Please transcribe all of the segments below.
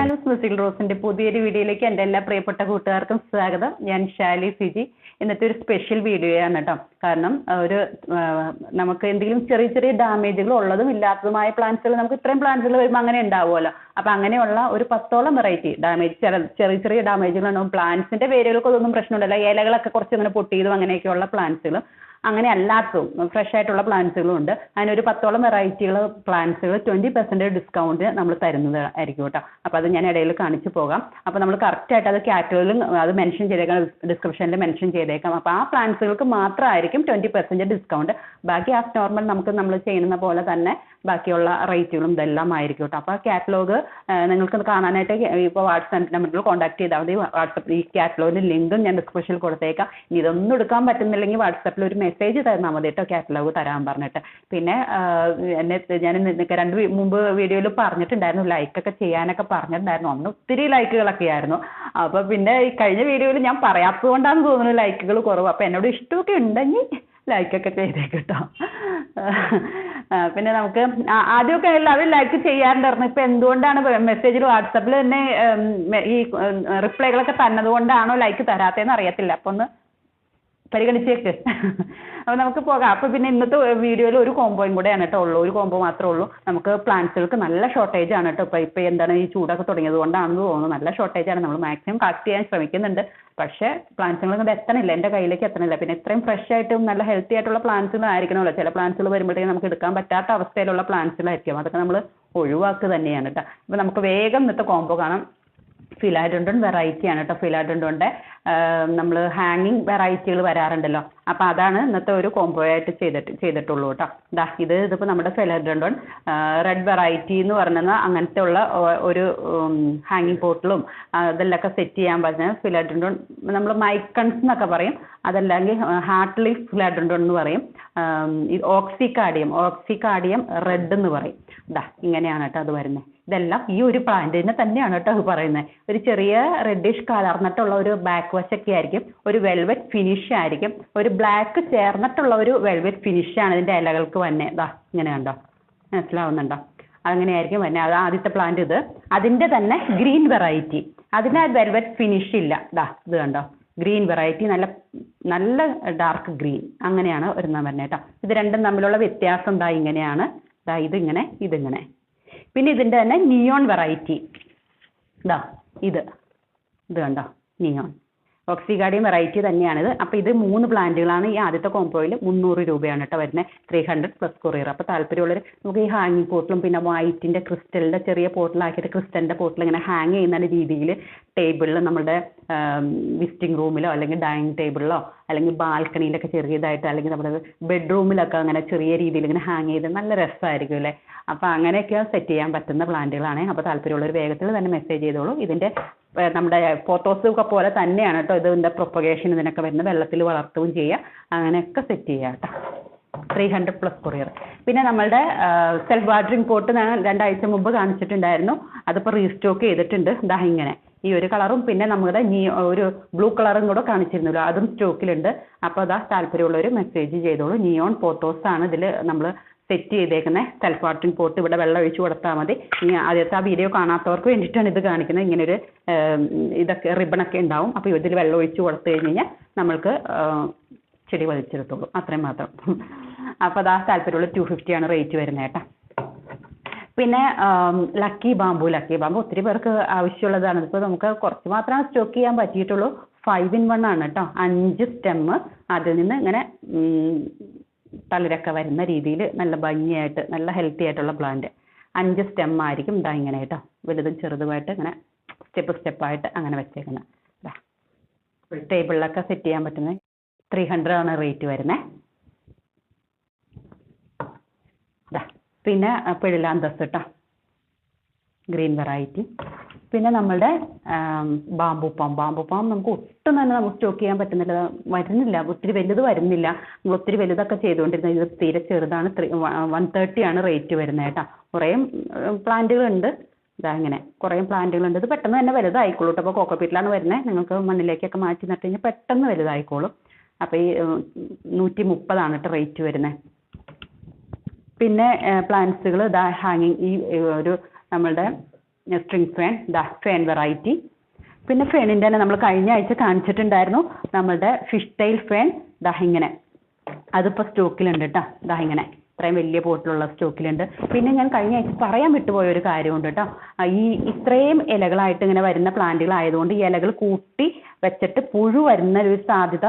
Shalu's musical റോസിന്റെ പുതിയൊരു വീഡിയോയിലേക്ക് എൻ്റെ എല്ലാ പ്രിയപ്പെട്ട കൂട്ടുകാർക്കും സ്വാഗതം. ഞാൻ ഷാലി സിജി. ഇന്നത്തെ ഒരു സ്പെഷ്യൽ വീഡിയോയാണ് കേട്ടോ. കാരണം നമുക്ക് എന്തെങ്കിലും ചെറിയ ചെറിയ ഡാമേജുകൾ ഉള്ളതും ഇല്ലാത്തതുമായ പ്ലാന്റ്സുകൾ, നമുക്ക് ഇത്രയും പ്ലാന്റ്സുകൾ വരുമ്പോൾ അങ്ങനെ ഉണ്ടാവുമല്ലോ. അപ്പം അങ്ങനെയുള്ള ഒരു 10ഓളം വെറൈറ്റി ഡാമേജ്, ചെറിയ ചെറിയ ഡാമേജുകൾ ഉണ്ടാവും. പ്ലാന്റ്സിന്റെ വേരുകൾക്ക് അതൊന്നും പ്രശ്നമുണ്ടല്ലോ, ഇലകളൊക്കെ കുറച്ച് ഇങ്ങനെ പൊട്ടിയതും അങ്ങനെയൊക്കെയുള്ള പ്ലാന്റ്സുകൾ. അങ്ങനെ അല്ലാത്തതും ഫ്രഷ് ആയിട്ടുള്ള പ്ലാന്റ്സുകളും ഉണ്ട്. അതിനൊരു 10ഓളം വെറൈറ്റികൾ പ്ലാന്റ്സുകൾ 20% ഡിസ്കൗണ്ട് നമ്മൾ തരുന്നത് ആയിരിക്കും കേട്ടോ. അപ്പോൾ അത് ഞാൻ ഇടയിൽ കാണിച്ചു പോകാം. അപ്പോൾ നമ്മൾ കറക്റ്റായിട്ട് അത് കാറ്റലോഗിലും അത് മെൻഷൻ ചെയ്തേക്കാം, ഡിസ്ക്രിപ്ഷനിൽ മെൻഷൻ ചെയ്തേക്കാം. അപ്പോൾ ആ പ്ലാന്റ്സുകൾക്ക് മാത്രമായിരിക്കും 20% ഡിസ്കൗണ്ട്. ബാക്കി ആസ് നോർമൽ നമ്മൾ ചെയ്യുന്ന പോലെ തന്നെ ബാക്കിയുള്ള റേറ്റുകളും ഇതെല്ലാം ആയിരിക്കും കേട്ടോ. അപ്പോൾ ആ കാറ്റലോഗ് നിങ്ങൾക്ക് കാണാനായിട്ട് ഇപ്പോൾ വാട്സാപ്പ് നമ്പറിൽ കോൺടാക്ട് ചെയ്താൽ മതി. വാട്സപ്പിൽ ഈ കാറ്റലോഗിൻ്റെ ലിങ്കും ഞാൻ ഡിസ്ക്രിപ്ഷനിൽ കൊടുത്തേക്കാം. ഇതൊന്നും എടുക്കാൻ പറ്റുന്നില്ലെങ്കിൽ വാട്സപ്പിൽ ഒരു മെസ്സേജ് തന്നാൽ മതി കേട്ടോ, കാറ്റലോഗ് തരാൻ പറഞ്ഞിട്ട്. പിന്നെ ഞാൻ മുമ്പ് വീഡിയോയിൽ പറഞ്ഞിട്ടുണ്ടായിരുന്നു, ലൈക്കൊക്കെ ചെയ്യാനൊക്കെ പറഞ്ഞിട്ടുണ്ടായിരുന്നു. അന്ന് ഒത്തിരി ലൈക്കുകളൊക്കെ ആയിരുന്നു. അപ്പോൾ പിന്നെ ഈ കഴിഞ്ഞ വീഡിയോയിൽ ഞാൻ പറയാത്തത് കൊണ്ടാണെന്ന് തോന്നുന്നു ലൈക്കുകൾ കുറവ്. അപ്പോൾ എന്നോട് ഇഷ്ടമൊക്കെ ഉണ്ടെങ്കിൽ ലൈക്കൊക്കെ ചെയ്തേക്കട്ടോ. പിന്നെ നമുക്ക് ആദ്യമൊക്കെ എല്ലാവരും ലൈക്ക് ചെയ്യാറുണ്ടായിരുന്നു. ഇപ്പം എന്തുകൊണ്ടാണ് മെസ്സേജിൽ വാട്സപ്പിൽ തന്നെ ഈ റിപ്ലൈകളൊക്കെ തന്നതുകൊണ്ടാണോ ലൈക്ക് തരാത്തതെന്ന് അറിയത്തില്ല. അപ്പോൾ ഒന്ന് പരിഗണിച്ചേക്ക്. അപ്പോൾ നമുക്ക് പോകാം. അപ്പോൾ പിന്നെ ഇന്നത്തെ വീഡിയോയിൽ ഒരു കോംബോയും കൂടെയാണ് കേട്ടോ ഉള്ളൂ. ഒരു കോംബോ മാത്രമേ ഉള്ളൂ. നമുക്ക് പ്ലാന്റ്സുകൾക്ക് നല്ല ഷോർട്ടേജ് ആണ് കേട്ടോ. ഇപ്പോൾ എന്താണ് ഈ ചൂടൊക്കെ തുടങ്ങിയത് കൊണ്ടാണെന്ന് തോന്നുന്നു, നല്ല ഷോർട്ടേജ് ആണ്. നമ്മൾ മാക്സിമം കളക്ട് ചെയ്യാൻ ശ്രമിക്കുന്നുണ്ട്. പക്ഷേ പ്ലാന്റ്സുകൾ കൊണ്ട് എത്തണില്ല, എൻ്റെ കയ്യിലേക്ക് എത്തണില്ല. പിന്നെ ഇത്രയും ഫ്രഷ് ആയിട്ടും നല്ല ഹെൽത്തി ആയിട്ടുള്ള പ്ലാന്റ്സുകൾ ആയിരിക്കണമല്ലോ. ചില പ്ലാന്റ്സുകൾ വരുമ്പോഴത്തേക്കും നമുക്ക് എടുക്കാൻ പറ്റാത്ത അവസ്ഥയിലുള്ള പ്ലാന്റ്സുകളായിരിക്കും. അതൊക്കെ നമ്മൾ ഒഴിവാക്കുക തന്നെയാണ് കേട്ടോ. അപ്പോൾ നമുക്ക് വേഗം ഇന്നത്തെ കോംബോ കാണാം. ഫിലാഡൻഡ്രോൺ വെറൈറ്റി ആണ് കേട്ടോ. ഫിലാഡൻഡ്രോണിൻ്റെ നമ്മൾ ഹാങ്ങിങ് വെറൈറ്റികൾ വരാറുണ്ടല്ലോ. അപ്പോൾ അതാണ് ഇന്നത്തെ ഒരു കോംബോ ആയിട്ട് ചെയ്തിട്ടുള്ളൂ കേട്ടോ. ഇതിപ്പോൾ നമ്മുടെ ഫിലാഡൻഡ്രോൺ റെഡ് വെറൈറ്റി എന്ന് പറയുന്നത് അങ്ങനത്തെ ഉള്ള ഒരു ഹാങ്ങിങ് പോട്ടിലും അതെല്ലാം സെറ്റ് ചെയ്യാൻ പറ്റുന്ന ഫിലാഡൻഡ്രോൺ നമ്മൾ മൈക്കൺസ് എന്നൊക്കെ പറയും. അതല്ലെങ്കിൽ ഹാർട്ട് ലീഫ് ഫിലാഡൻഡ്രോൺ എന്ന് പറയും. ഓക്സികാഡിയം റെഡ് എന്ന് പറയും. ഇങ്ങനെയാണ് കേട്ടോ അത് വരുന്നത്. ഇതെല്ലാം ഈ ഒരു പ്ലാന്റിനെ തന്നെയാണ് കേട്ടോ അത് പറയുന്നത്. ഒരു ചെറിയ റെഡിഷ് കലർന്നിട്ടുള്ള ഒരു ബാക്ക് വശമൊക്കെ ആയിരിക്കും. ഒരു വെൽവെറ്റ് ഫിനിഷ് ആയിരിക്കും. ഒരു ബ്ലാക്ക് ചേർന്നിട്ടുള്ള ഒരു വെൽവെറ്റ് ഫിനിഷാണ് ഇതിൻ്റെ ഇലകൾക്ക് തന്നെ. ഇങ്ങനെ കണ്ടോ, മനസ്സിലാവുന്നുണ്ടോ? അങ്ങനെയായിരിക്കും തന്നെ. അത് ആദ്യത്തെ പ്ലാന്റ്. ഇത് അതിൻ്റെ തന്നെ ഗ്രീൻ വെറൈറ്റി, അതിന് വെൽവെറ്റ് ഫിനിഷ് ഇല്ല. ഇത് കണ്ടോ, ഗ്രീൻ വെറൈറ്റി, നല്ല നല്ല ഡാർക്ക് ഗ്രീൻ. അങ്ങനെയാണ് ഒരെണ്ണം വരുന്നത് കേട്ടോ. ഇത് രണ്ടും തമ്മിലുള്ള വ്യത്യാസം ഇങ്ങനെയാണ്. ഇതിങ്ങനെ. പിന്നെ ഇതിൻ്റെ തന്നെ നിയോൺ വെറൈറ്റി. ഇത് കണ്ടോ, നിയോൺ ഓക്സികാഡിയം വെറൈറ്റി തന്നെയാണിത്. അപ്പോൾ ഇത് 3 പ്ലാന്റുകളാണ് ഈ ആദ്യത്തെ കോംബോയിൽ. 300 രൂപയാണ് കേട്ടോ വരുന്നത്. 300+ കൊറിയർ. അപ്പോൾ താല്പര്യമുള്ളവർ നമുക്ക് ഈ ഹാങ്ങിങ് പോട്ടിലും പിന്നെ വൈറ്റിൻ്റെ ക്രിസ്റ്റലിൻ്റെ ചെറിയ പോട്ടിലാക്കിയിട്ട് ക്രിസ്റ്റലിൻ്റെ പോട്ടിൽ ഇങ്ങനെ ഹാങ് ചെയ്യുന്ന രീതിയിൽ ടേബിളിൽ നമ്മുടെ വിസിറ്റിംഗ് റൂമിലോ അല്ലെങ്കിൽ ഡൈനിങ് ടേബിളിലോ അല്ലെങ്കിൽ ബാൽക്കണിയിലൊക്കെ ചെറിയതായിട്ട് അല്ലെങ്കിൽ നമ്മുടെ ബെഡ്റൂമിലൊക്കെ അങ്ങനെ ചെറിയ രീതിയിൽ ഇങ്ങനെ ഹാങ് ചെയ്ത് നല്ല രസമായിരിക്കും അല്ലേ. അപ്പോൾ അങ്ങനെയൊക്കെ സെറ്റ് ചെയ്യാൻ പറ്റുന്ന പ്ലാന്റുകളാണ്. അപ്പോൾ താല്പര്യമുള്ളവർ വേഗത്തിൽ തന്നെ മെസ്സേജ് ചെയ്തോളൂ. ഇതിൻ്റെ നമ്മുടെ ഫോട്ടോസൊക്കെ പോലെ തന്നെയാണ് കേട്ടോ ഇതിൻ്റെ പ്രൊപ്പഗേഷൻ ഇതിനൊക്കെ വരുന്നത്. വെള്ളത്തിൽ വളർത്തുകയും ചെയ്യുക, അങ്ങനെയൊക്കെ സെറ്റ് ചെയ്യുക കേട്ടോ. 300+ കൊറിയർ. പിന്നെ നമ്മളുടെ സെൽഫ് വാട്ടറിംഗ് പോട്ട് ഞാൻ 2 ആഴ്ച മുമ്പ് കാണിച്ചിട്ടുണ്ടായിരുന്നു. അതിപ്പോൾ റീസ്റ്റോക്ക് ചെയ്തിട്ടുണ്ട്. ഇങ്ങനെ ഈ ഒരു കളറും പിന്നെ നമ്മുടെ ഒരു ബ്ലൂ കളറും കൂടെ കാണിച്ചിരുന്നല്ലോ, അതും സ്റ്റോക്കിലുണ്ട്. അപ്പോൾ താല്പര്യമുള്ളവർ മെസ്സേജ് ചെയ്തോളൂ. നിയോൺ പോത്തോസാണ് ഇതിൽ നമ്മൾ സെറ്റ് ചെയ്തേക്കുന്നത്. സെൽഫ് വാട്ടറിംഗ് പോട്ട് ഇവിടെ വെള്ളം ഒഴിച്ച് കൊടുത്താൽ മതി. ഇനി ആദ്യത്തെ ആ വീഡിയോ കാണാത്തവർക്ക് വേണ്ടിയിട്ടാണ് ഇത് കാണിക്കുന്നത്. ഇങ്ങനൊരു ഇതൊക്കെ റിബണൊക്കെ ഉണ്ടാവും. അപ്പോൾ ഇതിൽ വെള്ളം ഒഴിച്ച് കൊടുത്തു കഴിഞ്ഞാൽ നമ്മൾക്ക് ചെടി വലിച്ചെടുത്തോളൂ, അത്രയും മാത്രം. അപ്പോൾ താല്പര്യമുള്ള 250 ആണ് റേറ്റ് വരുന്നത് കേട്ടോ. പിന്നെ ലക്കി ബാമ്പു ഒത്തിരി പേർക്ക് ആവശ്യമുള്ളതാണ്. ഇപ്പോൾ നമുക്ക് കുറച്ച് മാത്രമേ സ്റ്റോക്ക് ചെയ്യാൻ പറ്റിയിട്ടുള്ളൂ. 5 in 1 ആണ് കേട്ടോ. 5 സ്റ്റെം, അതിൽ നിന്ന് ഇങ്ങനെ തളിരൊക്കെ വരുന്ന രീതിയിൽ നല്ല ഭംഗിയായിട്ട് നല്ല ഹെൽത്തി ആയിട്ടുള്ള പ്ലാന്റ്. 5 സ്റ്റെം ആയിരിക്കും. ഇങ്ങനെ കേട്ടോ, വലുതും ചെറുതുമായിട്ട് ഇങ്ങനെ സ്റ്റെപ്പായിട്ട് അങ്ങനെ വെച്ചേക്കുന്നത്. ടേബിളിലൊക്കെ സെറ്റ് ചെയ്യാൻ പറ്റുന്നത്. 300 ആണ് റേറ്റ് വരുന്നത്. പിന്നെ പിഴിലാന്തസ് കേട്ടോ, ഗ്രീൻ വെറൈറ്റി. പിന്നെ നമ്മളുടെ ബാമ്പു പാം നമുക്ക് ഒട്ടും തന്നെ നമുക്ക് സ്റ്റോക്ക് ചെയ്യാൻ വരുന്നില്ല. ഒത്തിരി വലുത് വരുന്നില്ല. നമ്മൾ ഒത്തിരി വലുതൊക്കെ ചെയ്തുകൊണ്ടിരുന്നത്. ഇത് തീരെ ചെറുതാണ്. 130 ആണ് റേറ്റ് വരുന്നത് കേട്ടോ. കുറേ പ്ലാന്റുകളുണ്ട്. ഇങ്ങനെ കുറേ പ്ലാന്റുകളുണ്ട്. ഇത് പെട്ടെന്ന് തന്നെ വലുതായിക്കോളൂ കേട്ടോ. അപ്പോൾ കോക്കോപ്പീറ്റിലാണ് വരുന്നത്. നിങ്ങൾക്ക് മണ്ണിലേക്കൊക്കെ മാറ്റി നട്ട് കഴിഞ്ഞാൽ പെട്ടെന്ന് വലുതായിക്കോളും. അപ്പോൾ ഈ 130 ആണ് കേട്ടോ റേറ്റ് വരുന്നത്. പിന്നെ പ്ലാന്റ്സുകൾ ഹാങ്ങിങ് ഈ ഒരു നമ്മളുടെ സ്ട്രിങ് ഫാൻ, ദാ ഫാൻ വെറൈറ്റി. പിന്നെ ഫാനിൻ്റെ തന്നെ നമ്മൾ കഴിഞ്ഞ ആഴ്ച കാണിച്ചിട്ടുണ്ടായിരുന്നു നമ്മളുടെ ഫിഷ് ടൈൽ ഫാൻ, ദാ ഇങ്ങനെ. അതിപ്പോൾ സ്റ്റോക്കിലുണ്ട് കേട്ടോ, ദാ ഇങ്ങനെ ഇത്രയും വലിയ പോട്ടിലുള്ള സ്റ്റോക്കിലുണ്ട്. പിന്നെ ഞാൻ കഴിഞ്ഞ ആഴ്ച പറയാൻ വിട്ടുപോയ ഒരു കാര്യമുണ്ട് കേട്ടോ. ഈ ഇത്രയും ഇലകളായിട്ട് ഇങ്ങനെ വരുന്ന പ്ലാന്റുകളായതുകൊണ്ട് ഈ ഇലകൾ കൂട്ടി വെച്ചിട്ട് പുഴു വരുന്ന ഒരു സാധ്യത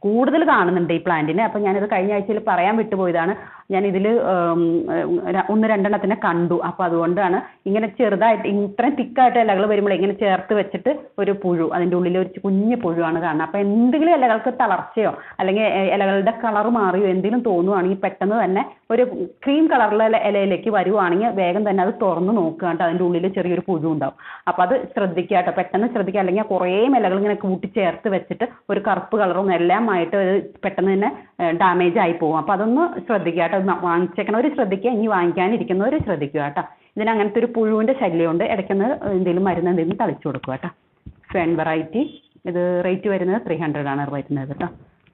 കൂടുതൽ കാണുന്നുണ്ട് ഈ പ്ലാന്റിന്. അപ്പം ഞാനിത് കഴിഞ്ഞ ആഴ്ചയിൽ പറയാൻ വിട്ടുപോയതാണ്. ഞാൻ ഇതിൽ ഒന്ന് രണ്ടെണ്ണത്തിനെ കണ്ടു. അപ്പോൾ അതുകൊണ്ടാണ് ഇങ്ങനെ ചെറുതായിട്ട് ഇത്രയും തിക്കായിട്ട് ഇലകൾ വരുമ്പോൾ ഇങ്ങനെ ചേർത്ത് വെച്ചിട്ട് ഒരു പുഴു, അതിൻ്റെ ഉള്ളിൽ ഒരു കുഞ്ഞു പുഴുവാണ് കാണുന്നത്. അപ്പോൾ എന്തെങ്കിലും ഇലകൾക്ക് തളർച്ചയോ അല്ലെങ്കിൽ ഇലകളുടെ കളർ മാറിയോ എന്തെങ്കിലും തോന്നുവാണെങ്കിൽ പെട്ടെന്ന് തന്നെ ഒരു ക്രീം കളറിലെ ഇലയിലേക്ക് വരുവാണെങ്കിൽ വേഗം തന്നെ അത് തുറന്ന് നോക്കുക കേട്ടോ. അതിൻ്റെ ഉള്ളിൽ ചെറിയൊരു പുഴു ഉണ്ടാവും. അപ്പോൾ അത് ശ്രദ്ധിക്കുക കേട്ടോ, പെട്ടെന്ന് ശ്രദ്ധിക്കുക. അല്ലെങ്കിൽ കുറേ ഇലകൾ ഇങ്ങനെ കൂട്ടിച്ചേർത്ത് വെച്ചിട്ട് ഒരു കറുപ്പ് കളറും എല്ലാം ആയിട്ട് പെട്ടെന്ന് തന്നെ ഡാമേജ് ആയി പോകും. അപ്പോൾ അതൊന്ന് ശ്രദ്ധിക്കുക കേട്ടോ. വാങ്ങിച്ചേക്കണവർ ശ്രദ്ധിക്കുക, ഇനി വാങ്ങിക്കാനിരിക്കുന്നവർ ശ്രദ്ധിക്കുക കേട്ടോ. ഇതിന് അങ്ങനത്തെ ഒരു പുഴുവിൻ്റെ ശല്യമുണ്ട്. ഇടയ്ക്കൊന്ന് എന്തെങ്കിലും മരുന്ന് എന്തെങ്കിലും തളിച്ചു കൊടുക്കുക കേട്ടോ. ഫാൻ വെറൈറ്റി, ഇത് റേറ്റ് വരുന്നത് 300 ആണ് വരുന്നത് കേട്ടോ.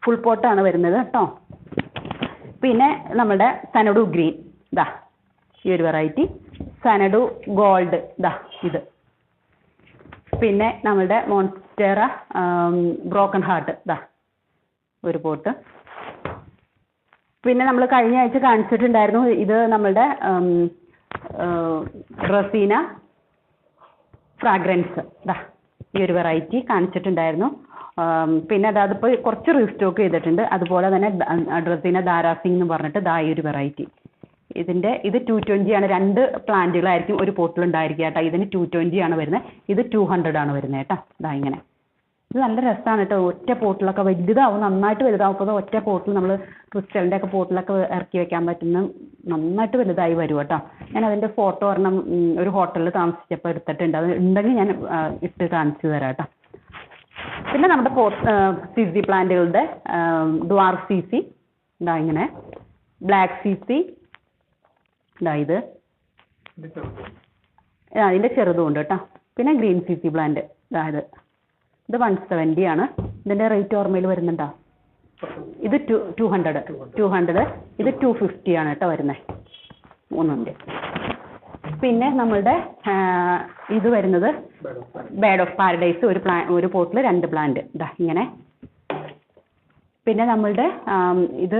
ഫുൾ പോട്ടാണ് വരുന്നത് കേട്ടോ. പിന്നെ നമ്മുടെ സനഡു ഗ്രീൻ, ഇതാ ഈ ഒരു വെറൈറ്റി. സനഡു ഗോൾഡ്, ഇതാ ഇത്. പിന്നെ നമ്മുടെ മോൺസ്റ്റേറ ബ്രോക്കൺ ഹാർട്ട്, ഇതാ ഒരു പോട്ട്. പിന്നെ നമ്മൾ കഴിഞ്ഞ ആഴ്ച കാണിച്ചിട്ടുണ്ടായിരുന്നു ഇത് നമ്മളുടെ റസീന ഫ്രാഗ്രൻസ്, ഇതാ ഈ ഒരു വെറൈറ്റി കാണിച്ചിട്ടുണ്ടായിരുന്നു. പിന്നെ അതിപ്പോൾ കുറച്ച് റീസ്റ്റോക്ക് ചെയ്തിട്ടുണ്ട്. അതുപോലെ തന്നെ റസീന ദാരാസിംഗ് എന്ന് പറഞ്ഞിട്ട് ദാ ഈ ഒരു വെറൈറ്റി. ഇത് 220 ആണ്. 2 പ്ലാന്റുകളായിരിക്കും ഒരു പോട്ടിലുണ്ടായിരിക്കുക കേട്ടോ. ഇതിന് 220 ആണ് വരുന്നത്, ഇത് 200 ആണ് വരുന്നത് കേട്ടോ. ഇതാ ഇങ്ങനെ. ഇത് നല്ല രസമാണ് കേട്ടോ. ഒറ്റ പോട്ടിലൊക്കെ വലുതാവും, നന്നായിട്ട് വലുതാവും. അപ്പോൾ ഒറ്റ പോട്ടിൽ നമ്മൾ ക്രിസ്റ്റലിൻ്റെ ഒക്കെ പോട്ടിലൊക്കെ ഇറക്കി വെക്കാൻ പറ്റുന്ന നന്നായിട്ട് വലുതായി വരും കേട്ടോ. ഞാൻ അതിൻ്റെ ഫോട്ടോ ഒരെണ്ണം ഒരു ഹോട്ടലിൽ താമസിച്ചപ്പോൾ എടുത്തിട്ടുണ്ട്. അത് ഉണ്ടെങ്കിൽ ഞാൻ ഇട്ട് കാണിച്ചു തരാം കേട്ടോ. പിന്നെ നമ്മുടെ സിസി പ്ലാന്റുകളുടെ ഡ്വാർഫ് സിസി, ഇതാ ഇങ്ങനെ. ബ്ലാക്ക് സിസി, ഇതാ ഇത്. ഇതിൻ്റെ ചെറുതും ഉണ്ട് കേട്ടോ. പിന്നെ ഗ്രീൻ സിസി പ്ലാന്റ്, ഇതായത് ഇത് 170 ആണ്. ഇതിൻ്റെ റേറ്റ് ഓർമ്മയിൽ വരുന്നുണ്ടോ? ഇത് 200, ഇത് 250 ആണ് കേട്ടോ വരുന്നത്, 300. പിന്നെ നമ്മളുടെ ഇത് വരുന്നത് ബേഡ് ഓഫ് പാരഡൈസ്, ഒരു പോട്ടിൽ 2 പ്ലാന്റ്, ഇതാ ഇങ്ങനെ. പിന്നെ നമ്മളുടെ ഇത്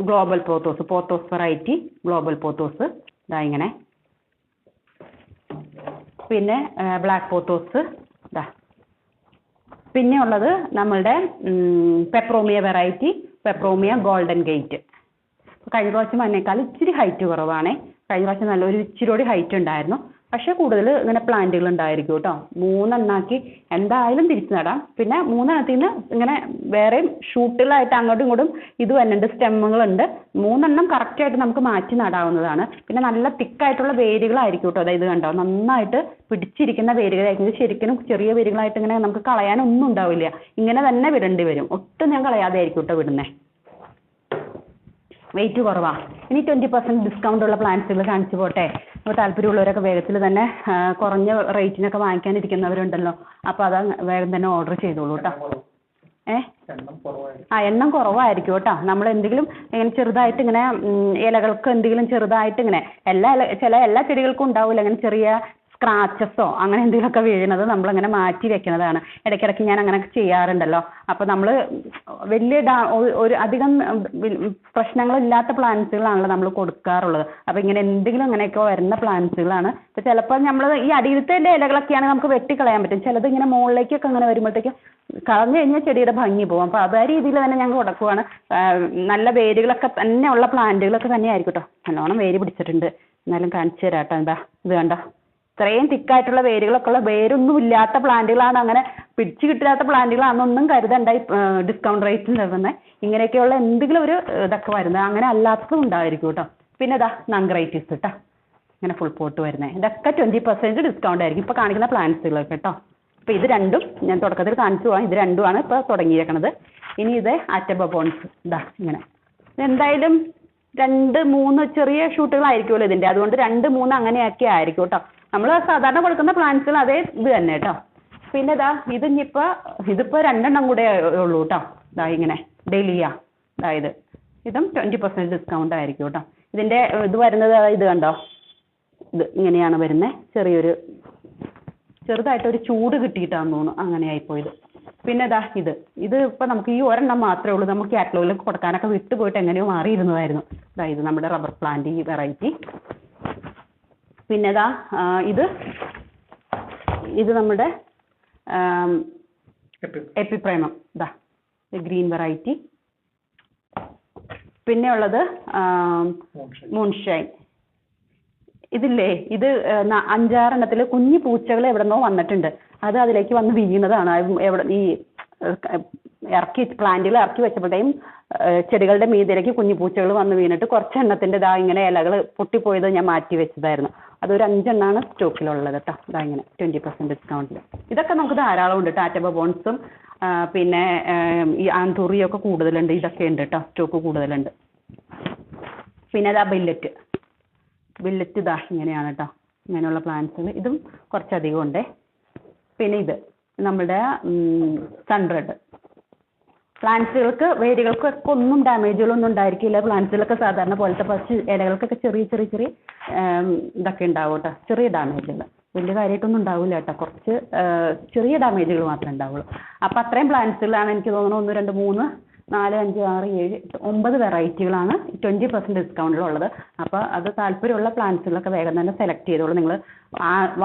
global pothos variety global pothos, ഇതാ ഇങ്ങനെ. പിന്നെ ബ്ലാക്ക് പോത്തോസ്, ഇതാ. പിന്നെ ഉള്ളത് നമ്മളുടെ peperomia variety, peperomia golden gate. കഴിഞ്ഞ പ്രാവശ്യം അതിനേക്കാൾ ഇച്ചിരി ഹൈറ്റ് കുറവാണ്. കഴിഞ്ഞ പ്രാവശ്യം നല്ലൊരു ഇച്ചിരി ഹൈറ്റ് ഉണ്ടായിരുന്നു. പക്ഷേ കൂടുതൽ ഇങ്ങനെ പ്ലാന്റുകൾ ഉണ്ടായിരിക്കും കേട്ടോ. 3 എണ്ണാക്കി എന്തായാലും തിരിച്ചു നടാം. പിന്നെ 3 എണ്ണത്തിൽ നിന്ന് ഇങ്ങനെ വേറെയും ഷൂട്ടിലായിട്ട് അങ്ങോട്ടും ഇങ്ങോട്ടും ഇത് വരുന്നുണ്ട്, സ്റ്റെമ്മുകളുണ്ട്. 3 എണ്ണം കറക്റ്റായിട്ട് നമുക്ക് മാറ്റി നടാവുന്നതാണ്. പിന്നെ നല്ല തിക്കായിട്ടുള്ള വേരുകളായിരിക്കും കേട്ടോ. അതായത് കണ്ടോ, നന്നായിട്ട് പിടിച്ചിരിക്കുന്ന വേരുകളായിരിക്കും. ഇത് ശരിക്കും ചെറിയ വേരുകളായിട്ട് ഇങ്ങനെ നമുക്ക് കളയാനൊന്നും ഉണ്ടാവില്ല. ഇങ്ങനെ തന്നെ വിടേണ്ടി വരും. ഒട്ടും ഞാൻ കളയാതെ ആയിരിക്കും കേട്ടോ വിടുന്നത്. വെയിറ്റ് കുറവാണ്. ഇനി 20% ഡിസ്കൗണ്ട് ഉള്ള പ്ലാന്റ്സുകൾ കാണിച്ചു പോട്ടെ. അപ്പോൾ താല്പര്യമുള്ളവരൊക്കെ വേഗത്തിൽ തന്നെ കുറഞ്ഞ റേറ്റിനൊക്കെ വാങ്ങിക്കാനിരിക്കുന്നവരുണ്ടല്ലോ, അപ്പോൾ അത് വേഗം തന്നെ ഓർഡർ ചെയ്തോളൂ കേട്ടോ. എണ്ണം കുറവായിരിക്കും കേട്ടോ. നമ്മൾ എന്തെങ്കിലും ഇങ്ങനെ ചെറുതായിട്ട് ഇങ്ങനെ ഇലകൾക്ക് എന്തെങ്കിലും ചെറുതായിട്ട് ഇങ്ങനെ എല്ലാ ചെടികൾക്കും ഉണ്ടാവില്ല ഇങ്ങനെ ചെറിയ സ്ക്രാച്ചസോ അങ്ങനെ എന്തെങ്കിലുമൊക്കെ വീഴുന്നത് നമ്മളങ്ങനെ മാറ്റി വെക്കുന്നതാണ്. ഇടയ്ക്കിടയ്ക്ക് ഞാൻ അങ്ങനെ ചെയ്യാറുണ്ടല്ലോ. അപ്പോൾ നമ്മൾ വലിയ ഒരു അധികം പ്രശ്നങ്ങളില്ലാത്ത പ്ലാന്റ്സുകളാണല്ലോ നമ്മൾ കൊടുക്കാറുള്ളത്. അപ്പോൾ ഇങ്ങനെ എന്തെങ്കിലും അങ്ങനെയൊക്കെ വരുന്ന പ്ലാന്റ്സുകളാണ്. അപ്പോൾ ചിലപ്പോൾ നമ്മൾ ഈ അടിയിലത്തെ ഇലകളൊക്കെയാണെങ്കിൽ നമുക്ക് വെട്ടിക്കളയാൻ പറ്റും. ചിലത് ഇങ്ങനെ മുകളിലേക്കൊക്കെ അങ്ങനെ വരുമ്പോഴത്തേക്ക് കളഞ്ഞു കഴിഞ്ഞാൽ ചെടിയുടെ ഭംഗി പോകും. അപ്പോൾ അതേ രീതിയിൽ തന്നെ ഞങ്ങൾ കൊടുക്കുവാണ്. നല്ല വേരുകളൊക്കെ തന്നെ ഉള്ള പ്ലാന്റുകളൊക്കെ തന്നെ ആയിരിക്കും കേട്ടോ. നല്ലോണം വേര് പിടിച്ചിട്ടുണ്ട്. എന്നാലും കാണിച്ചു തരാം കേട്ടോ. എന്താ ഇത് കണ്ടോ, ഇത്രയും തിക്കായിട്ടുള്ള വേരുകളൊക്കെ ഉള്ള, വേരൊന്നും ഇല്ലാത്ത പ്ലാന്റുകളാണ്. അങ്ങനെ പിടിച്ചു കിട്ടാത്ത പ്ലാന്റുകളാണെന്നൊന്നും കരുതണ്ട. ഡിസ്കൗണ്ട് റേറ്റിൽ വരുന്നത് ഇങ്ങനെയൊക്കെയുള്ള എന്തെങ്കിലും ഒരു ഇതൊക്കെ വരുന്നത്, അങ്ങനെ അല്ലാത്തതും ഉണ്ടായിരിക്കും കേട്ടോ. പിന്നെ ഇതാ നങ്ക്രൈറ്റിസ് കേട്ടോ, ഇങ്ങനെ ഫുൾ പോട്ട് വരുന്നത്. ഇതൊക്കെ 20% ഡിസ്കൗണ്ട് ആയിരിക്കും ഇപ്പോൾ കാണിക്കുന്ന പ്ലാന്റ്സുകളൊക്കെ കേട്ടോ. അപ്പോൾ ഇത് രണ്ടും ഞാൻ തുടക്കത്തിൽ കാണിച്ചു പോകാം. ഇത് രണ്ടുമാണ് ഇപ്പോൾ തുടങ്ങിയിരിക്കുന്നത്. ഇനി ഇത് ആറ്റബോൺസ്, ഇതാ ഇങ്ങനെ. ഇതെന്തായാലും 2-3 ചെറിയ ഷൂട്ടുകളായിരിക്കുമല്ലോ ഇതിൻ്റെ, അതുകൊണ്ട് 2-3 അങ്ങനെയൊക്കെ ആയിരിക്കും കേട്ടോ. നമ്മൾ സാധാരണ കൊടുക്കുന്ന പ്ലാന്റ്സുകൾ അതേ ഇത് തന്നെ കേട്ടോ. പിന്നെ ഇതാ ഇതിപ്പോൾ 2 എണ്ണം കൂടെ ഉള്ളൂ കേട്ടോ. ഇതാ ഇങ്ങനെ ഡെലിയ, അതായത് ഇതും 20% ഡിസ്കൗണ്ട് ആയിരിക്കും കേട്ടോ. ഇതിൻ്റെ ഇത് വരുന്നത് ഇത് കണ്ടോ, ഇത് ഇങ്ങനെയാണ് വരുന്നത്. ചെറിയൊരു ചെറുതായിട്ടൊരു ചൂട് കിട്ടിയിട്ടാന്ന് തോന്നുന്നു അങ്ങനെ ആയിപ്പോയത്. പിന്നെ ഇത് ഇപ്പം നമുക്ക് ഈ ഒരെണ്ണം മാത്രമേ ഉള്ളൂ, നമുക്ക് കാറ്റലോഗിൽ കൊടുക്കാനൊക്കെ വിട്ടുപോയിട്ട് എങ്ങനെയോ മാറിയിരുന്നതായിരുന്നു. ഇത് നമ്മുടെ റബ്ബർ പ്ലാന്റ് ഈ വെറൈറ്റി. പിന്നെ ഇത് നമ്മുടെ എപ്പിപ്രൈമം ഗ്രീൻ വെറൈറ്റി. പിന്നെ ഉള്ളത് മൂൺഷൈൻ. ഇതില്ലേ, ഇത് 5-6 എണ്ണത്തിൽ കുഞ്ഞു പൂച്ചകൾ എവിടെന്നോ വന്നിട്ടുണ്ട്. അത് അതിലേക്ക് വന്ന് വീഴുന്നതാണ്. ഈ പ്ലാന്റുകൾ ഇറക്കി വെച്ചപ്പോഴത്തേക്കും ചെടികളുടെ മീതിലേക്ക് കുഞ്ഞു പൂച്ചകൾ വന്ന് വീണിട്ട് കുറച്ച് എണ്ണത്തിൻ്റെ ഇങ്ങനെ ഇലകൾ പൊട്ടിപ്പോയത് ഞാൻ മാറ്റി വെച്ചതായിരുന്നു. അതൊരു 5 എണ്ണമാണ് സ്റ്റോക്കിലുള്ളത് കേട്ടോ. ഇങ്ങനെ 20% ഡിസ്കൗണ്ടിൽ. ഇതൊക്കെ നമുക്ക് ധാരാളം ഉണ്ട്. ടാറ്റ ബോൺസും പിന്നെ ഈ ആന്തൂറിയൊക്കെ കൂടുതലുണ്ട്. ഇതൊക്കെ ഉണ്ട് കേട്ടോ, സ്റ്റോക്ക് കൂടുതലുണ്ട്. പിന്നെ ബില്ലറ്റ് ഇങ്ങനെയാണ് കേട്ടോ. ഇങ്ങനെയുള്ള പ്ലാന്റ്സുകൾ ഇതും കുറച്ചധികം ഉണ്ട്. പിന്നെ ഇത് നമ്മുടെ സൺറെഡ്. പ്ലാന്റ്സുകൾക്ക് വേരുകൾക്കൊക്കെ ഒന്നും ഡാമേജുകളൊന്നും ഉണ്ടായിരിക്കില്ല. പ്ലാന്റ്സുകളൊക്കെ സാധാരണ പോലത്തെ കുറച്ച് ഇലകൾക്കൊക്കെ ചെറിയ ഇതൊക്കെ ഉണ്ടാവും കേട്ടോ, ചെറിയ ഡാമേജുകൾ. വലിയ കാര്യമായിട്ടൊന്നും ഉണ്ടാവില്ല കേട്ടോ, കുറച്ച് ചെറിയ ഡാമേജുകൾ മാത്രമേ ഉണ്ടാവുള്ളൂ. അപ്പം അത്രയും പ്ലാന്റ്സുകളാണ് എനിക്ക് തോന്നുന്നു 1, 2, 3, 4, 5, 6, 7, 8, 9 വെറൈറ്റികളാണ് 20% ഡിസ്കൗണ്ടിലുള്ളത്. അപ്പോൾ അത് താല്പര്യമുള്ള പ്ലാന്റ്സുകളൊക്കെ വേഗം തന്നെ സെലക്ട് ചെയ്തോളൂ. നിങ്ങൾ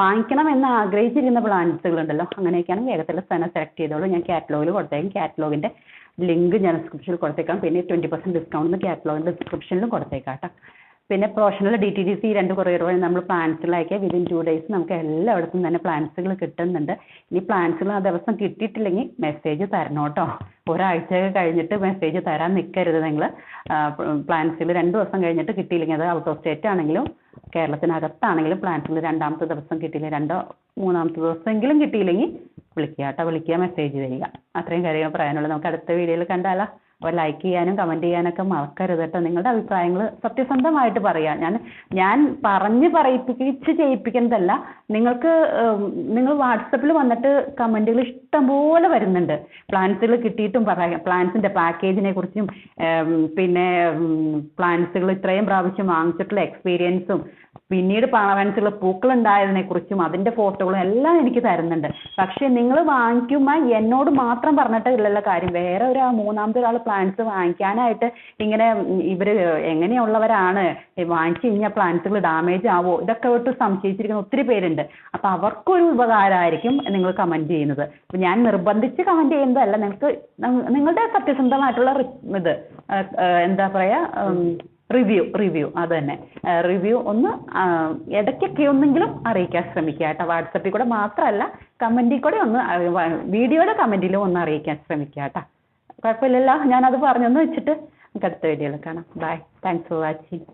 വാങ്ങിക്കണമെന്ന് ആഗ്രഹിച്ചിരിക്കുന്ന പ്ലാന്റ്സുകളുണ്ടല്ലോ, അങ്ങനെയൊക്കെയാണ് വേഗത്തിൽ തന്നെ സെലക്ട് ചെയ്തോളൂ. ഞാൻ കാറ്റലോഗിൽ കൊടുത്തേക്കും. കാറ്റലോഗിൻ്റെ ലിങ്ക് ഞാൻ ഡിസ്ക്രിപ്ഷനിൽ കൊടുത്തേക്കാം. പിന്നെ 20% ഡിസ്കൗണ്ട് കാറ്റലോഗിൻ്റെ ഡിസ്ക്രിപ്ഷനിലും കൊടുത്തേക്കാം കേട്ടോ. പിന്നെ പ്രൊഫഷണൽ DTDC 2 കൊറിയർ വഴി നമ്മൾ പ്ലാന്റ്സുകൾ അയക്കുക. വിതിൻ 2 days നമുക്ക് എല്ലായിടത്തും തന്നെ പ്ലാന്റ്സുകൾ കിട്ടുന്നുണ്ട്. ഇനി പ്ലാന്റ്സുകൾ ആ ദിവസം കിട്ടിയിട്ടില്ലെങ്കിൽ മെസ്സേജ് തരണം കേട്ടോ. ഒരാഴ്ചയൊക്കെ കഴിഞ്ഞിട്ട് മെസ്സേജ് തരാൻ നിൽക്കരുത് നിങ്ങൾ. പ്ലാന്റ്സുകൾ 2 ദിവസം കഴിഞ്ഞിട്ട് കിട്ടിയില്ലെങ്കിൽ, അത് ഔട്ട് ഓഫ് സ്റ്റേറ്റ് ആണെങ്കിലും കേരളത്തിനകത്താണെങ്കിലും പ്ലാന്റ്സുകൾ 2ാമത്തെ ദിവസം കിട്ടിയില്ലെങ്കിൽ 2ഓ 3ാമത്തെ ദിവസമെങ്കിലും കിട്ടിയില്ലെങ്കിൽ വിളിക്കുക, മെസ്സേജ് തരിക. അത്രയും കാര്യങ്ങൾ പറയാനുള്ളത്. നമുക്ക് അടുത്ത വീഡിയോയിൽ കണ്ടാലോ. അപ്പോൾ ലൈക്ക് ചെയ്യാനും കമൻറ്റ് ചെയ്യാനൊക്കെ മറക്കരുത് കേട്ടോ. നിങ്ങളുടെ അഭിപ്രായങ്ങൾ സത്യസന്ധമായിട്ട് പറയാം. ഞാൻ പറഞ്ഞ് പറയിപ്പിച്ച് ചെയ്യിപ്പിക്കുന്നതല്ല. നിങ്ങൾ വാട്സപ്പിൽ വന്നിട്ട് കമൻറ്റുകൾ ഇഷ്ടംപോലെ വരുന്നുണ്ട്. പ്ലാന്റ്സുകൾ കിട്ടിയിട്ടും പറയാം, പ്ലാന്റ്സിൻ്റെ പാക്കേജിനെ കുറിച്ചും പിന്നെ പ്ലാന്റ്സുകൾ ഇത്രയും പ്രാവശ്യം വാങ്ങിച്ചിട്ടുള്ള എക്സ്പീരിയൻസും പിന്നീട് പ്ലാന്റ്സുകൾ പൂക്കളുണ്ടായതിനെ കുറിച്ചും അതിൻ്റെ ഫോട്ടോകളും എല്ലാം എനിക്ക് തരുന്നുണ്ട്. പക്ഷേ നിങ്ങൾ വാങ്ങിക്കുമ്പോൾ എന്നോട് മാത്രം പറഞ്ഞിട്ട് ഇല്ലല്ലോ കാര്യം. വേറെ 3ാമത്തെ ഒരാൾ പ്ലാന്റ്സ് വാങ്ങിക്കാനായിട്ട് ഇങ്ങനെ ഇവർ എങ്ങനെയുള്ളവരാണ്, വാങ്ങിച്ചു കഴിഞ്ഞാൽ പ്ലാന്റ്സുകൾ ഡാമേജ് ആവോ, ഇതൊക്കെ വിട്ട് സംശയിച്ചിരിക്കുന്ന ഒത്തിരി പേരുണ്ട്. അപ്പോൾ അവർക്കൊരു ഉപകാരമായിരിക്കും നിങ്ങൾ കമൻറ്റ് ചെയ്യുന്നത്. അപ്പോൾ ഞാൻ നിർബന്ധിച്ച് കമൻറ്റ് ചെയ്യുന്നതല്ല, നിങ്ങളുടെ സത്യസന്ധമായിട്ടുള്ള ഇത് എന്താ പറയുക, റിവ്യൂ അത് തന്നെ. റിവ്യൂ ഒന്ന് ഇടയ്ക്കൊക്കെ ഒന്നെങ്കിലും അറിയിക്കാൻ ശ്രമിക്കുക കേട്ടോ. വാട്സപ്പിൽ കൂടെ മാത്രമല്ല, കമൻറ്റിൽ കൂടെ ഒന്ന്, വീഡിയോയുടെ കമൻറ്റിലും ഒന്ന് അറിയിക്കാൻ ശ്രമിക്കുക കേട്ടോ. കുഴപ്പമില്ലല്ലോ, ഞാനത് പറഞ്ഞൊന്ന് വെച്ചിട്ട് നമുക്ക് അടുത്ത വീഡിയോയിൽ കാണാം. Bye, thanks for watching.